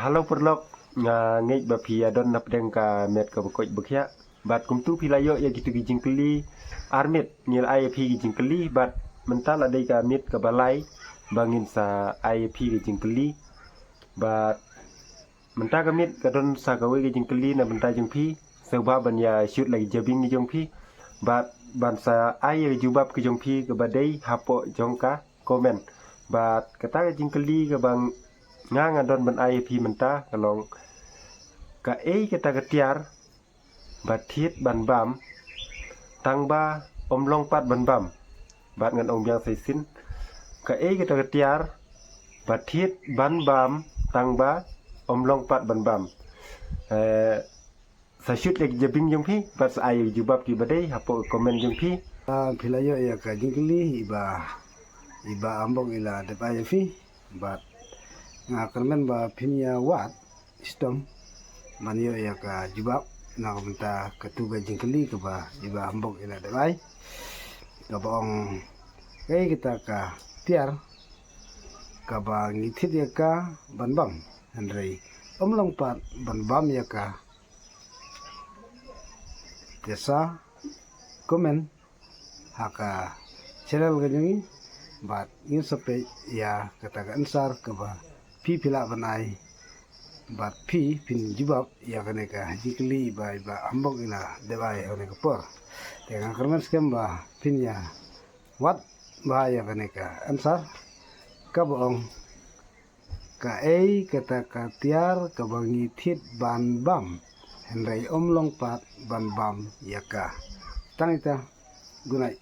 halo perlok ngej ba phi adon nap deng ka met ka bokoj bekhya bat kum tu pilayo ya gitu gijing keli armit ngil ai phi gijing keli bat mental ada ka mit ka balai bangin sa ai phi gijing keli bat menta ka mit ka don sa ka we gijing keli na menta jeng phi seba ban ya shoot lagi jabing ni jong phi bat ban sa ai jubab ke jong phi ka badai hapo jong ka komen bat kata gijing keli ka bang ngang adon ban ai phi menta kalong ka kata ketiar batit ban bam tang ba long pat ban bam bat ngan om yang sai sin ka kata ketiar batit ban bam tang ba long pat ban bam sa shoot lek jabing jong phi bat ai jubab ki badai hapo komen jong phi Pilayo ya ka jingkili iba ambong ila depa fi bat ngakermen ba pinya wat istom manyo ya ka jubab na kumenta ketuga jingkili ke ba iba ambong ila depai ka bong kai kita ka tiar ka ba ngithit ya ka banbam andrei omlong pat banbam ya ka desa komen haka channel gani bat in sape ya kata ansar ke ba pi pila banai bat pi pin jubab ya kane ka jikli ba ambok ina debai hone ka por tenga kermen skem ba pin ya wat ba ya kane ka ansar ka boong ka kata ka tiar ka bangi thit ban bam henrai omlong pat ban bam ya ka tangita gunai